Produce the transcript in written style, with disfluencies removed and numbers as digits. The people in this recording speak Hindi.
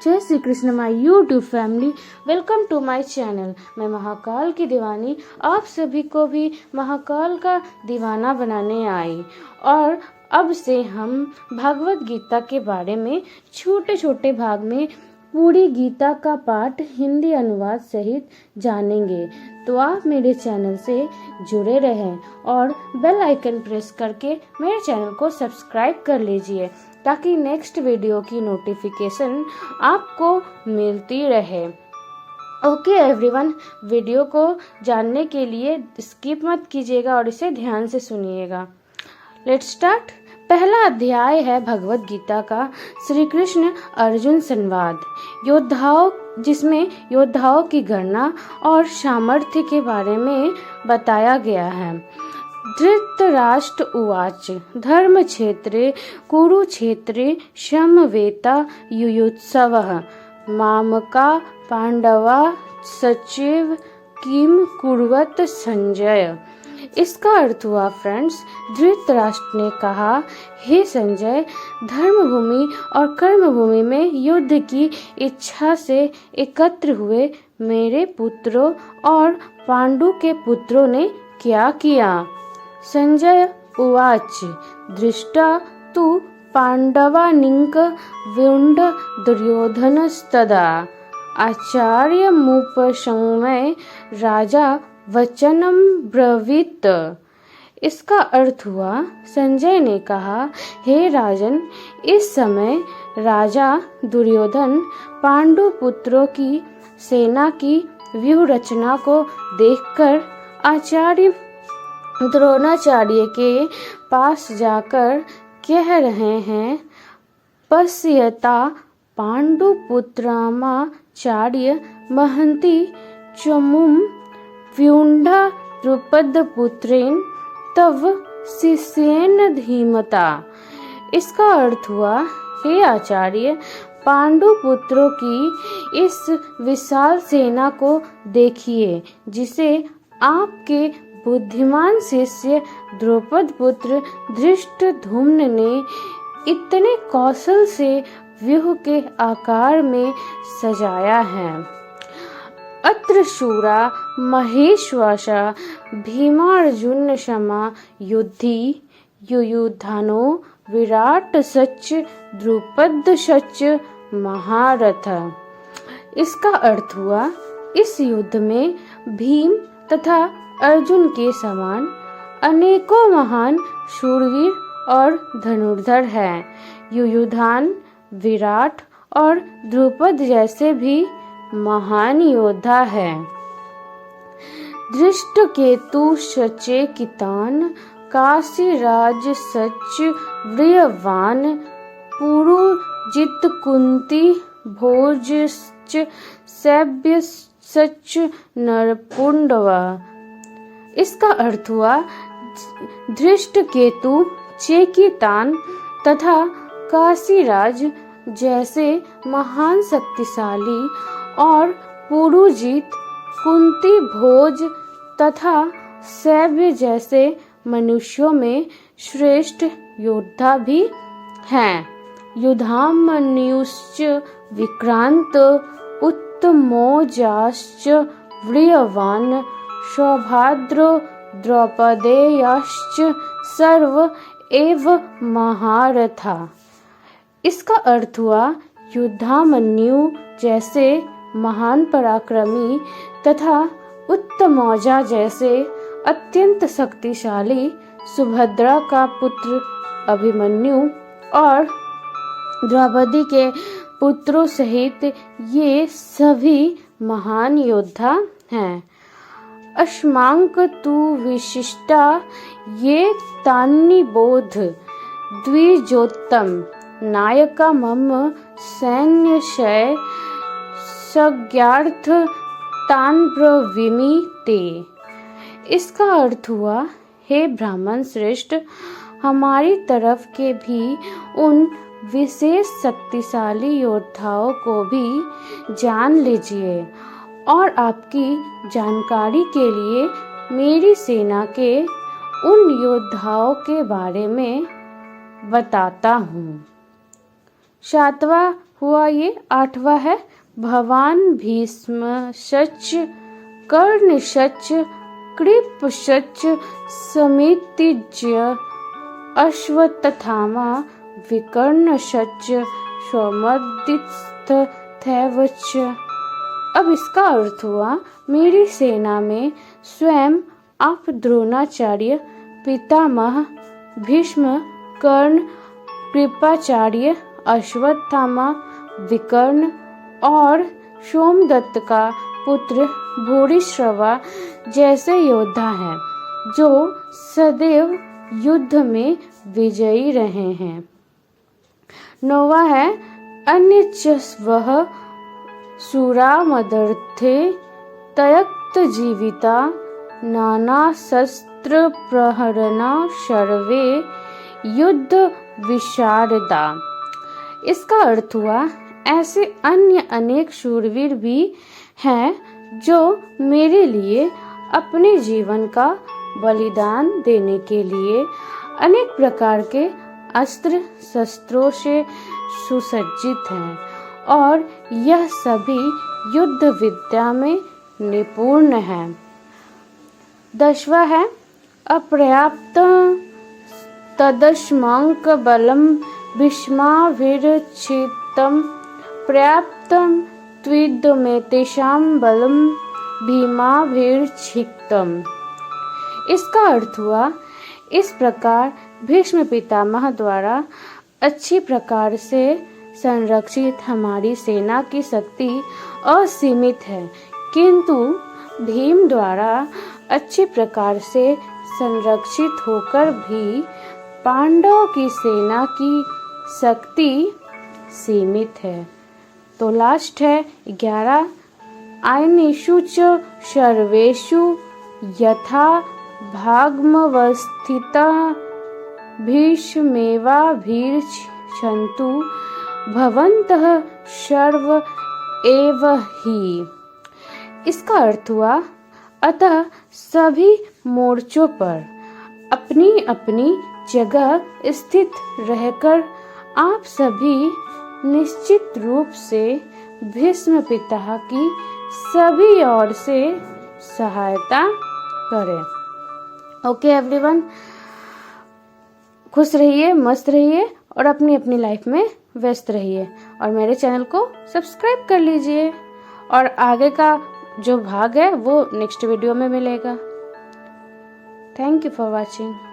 जय Shri Krishna my YouTube family, welcome to my channel. मैं महाकाल की दीवानी आप सभी को भी महाकाल का दीवाना बनाने आई और अब से हम भगवत गीता के बारे में छोटे छोटे भाग में पूरी गीता का पाठ हिंदी अनुवाद सहित जानेंगे। तो आप मेरे चैनल से जुड़े रहें और बेल आइकन प्रेस करके मेरे चैनल को सब्सक्राइब कर लीजिए ताकि नेक्स्ट वीडियो की नोटिफिकेशन आपको मिलती रहे। ओके एवरीवन, वीडियो को जानने के लिए स्किप मत कीजिएगा और इसे ध्यान से सुनिएगा। Let's start. पहला अध्याय है भगवत गीता का श्री कृष्ण अर्जुन संवाद जिसमें योद्धाओं की गणना और सामर्थ्य के बारे में बताया गया है। धृतराष्ट्र उवाच धर्मक्षेत्रे कुरुक्षेत्रे समवेता युयुत्सवः मामका पांडवा सचिव किम कुर्वत संजय। इसका अर्थ हुआ फ्रेंड्स, धृतराष्ट्र ने कहा, हे संजय, धर्मभूमि और कर्मभूमि में युद्ध की इच्छा से एकत्र हुए मेरे पुत्रों और पांडु के पुत्रों ने क्या किया। संजय उवाच दृष्टा तु पांडवानीक विंड दुर्योधनस्तदा आचार्यमुपसंगम्य राजा वचनम ब्रवीत। इसका अर्थ हुआ, संजय ने कहा, हे राजन, इस समय राजा दुर्योधन पांडु पुत्रों की सेना की व्यूह रचना को देखकर आचार्य द्रोणाचार्य के पास जाकर कह रहे हैं, पश्यता पांडुपुत्रामाचार्य महंती चमुम व्युंडा द्रुपद पुत्रेन तव शिष्येन धीमता। इसका अर्थ हुआ, हे आचार्य, पांडु पुत्रों की इस विशाल सेना को देखिए जिसे आपके बुद्धिमान शिष्य द्रुपद पुत्र धृष्टद्युम्न ने इतने कौशल से व्यूह के आकार में सजाया है। अत्र शूरा महेश्वासा भीमार्जुन क्षमा युद्धि युयुधानो विराट सच द्रुपद सच महारथ। इसका अर्थ हुआ, इस युद्ध में भीम तथा अर्जुन के समान अनेकों महान शूरवीर और धनुर्धर हैं। युयुधान, विराट और द्रुपद जैसे भी महान योद्धा है। धृष्टकेतु सचेकितान काशीराज सच व्रियवान पुरुजित कुंती भोजश्च सैव्य सच नरपुंडवा। इसका अर्थ हुआ, धृष्टकेतु, चेकितान तथा काशीराज जैसे महान शक्तिशाली और पुरुजित, कुंती भोज तथा सैव्य जैसे मनुष्यों में श्रेष्ठ योद्धा भी हैं। युधामन्युश्च विक्रांत उत्तमौजाश्च व्रियवान सौभद्रो द्रौपदेयश्च सर्व एव महारथा। इसका अर्थ हुआ, युधामन्यु जैसे महान पराक्रमी तथा उत्तमौजा जैसे अत्यंत शक्तिशाली सुभद्रा का पुत्र अभिमन्यु और द्रौपदी के पुत्रों सहित ये सभी महान योद्धा हैं। अश्मांक तु विशिष्टा ये तान्नि बोध द्विजोत्तम नायका मम सैन्यशय सज्ञार्थ तान ब्रवीमि ते। इसका अर्थ हुआ, हे ब्राह्मण श्रेष्ठ, हमारी तरफ के भी उन विशेष शक्तिशाली योद्धाओं को भी जान लीजिए और आपकी जानकारी के लिए मेरी सेना के उन योद्धाओं के बारे में बताता हूँ। 7वां हुआ ये 8वां है। भवान भीष्म शच कर्ण शच कृप शच समितिज्य अश्वत्थामा विकर्ण शच सौमदिस्तथैवच। अब इसका अर्थ हुआ, मेरी सेना में स्वयं आप द्रोणाचार्य, पितामह भीष्म, कर्ण, कृपाचार्य, अश्वत्थामा, विकर्ण और सोमदत्त का पुत्र भूरिश्रवा जैसे योद्धा हैं जो सदैव युद्ध में विजयी रहे हैं। 9वां है अन्य च स्वः शूरा मदर्थे तयक्त जीविता नाना शस्त्र प्रहरणा सर्वे युद्ध विशारदा। इसका अर्थ हुआ, ऐसे अन्य अनेक शूरवीर भी हैं जो मेरे लिए अपने जीवन का बलिदान देने के लिए अनेक प्रकार के अस्त्र शस्त्रों से सुसज्जित हैं और यह सभी युद्ध विद्या में निपुण हैं। 10वां है अपर्याप्त तदस्मांक बलम भीष्माभिरक्षितम पर्याप्तम त्विदमेतेषां बलम भीमाभिरक्षितम। इसका अर्थ हुआ, इस प्रकार भीष्म पितामह द्वारा अच्छी प्रकार से संरक्षित हमारी सेना की शक्ति असीमित है, किंतु भीम द्वारा अच्छी प्रकार से संरक्षित होकर भी पांडवों की सेना की शक्ति सीमित है। तो लास्ट है 11 आयनेषु च सर्वेषु यथा भागमवस्थिता भीष्मेवाभिरक्षन्तु भवन्तः सर्व एव ही। इसका अर्थ हुआ, अतः सभी मोर्चों पर अपनी अपनी जगह स्थित रहकर आप सभी निश्चित रूप से भीष्म पिता की सभी ओर से सहायता करें। ओके एवरीवन, खुश रहिए, मस्त रहिए और अपनी अपनी लाइफ में व्यस्त रहिए और मेरे चैनल को सब्सक्राइब कर लीजिए और आगे का जो भाग है वो नेक्स्ट वीडियो में मिलेगा। Thank you for watching.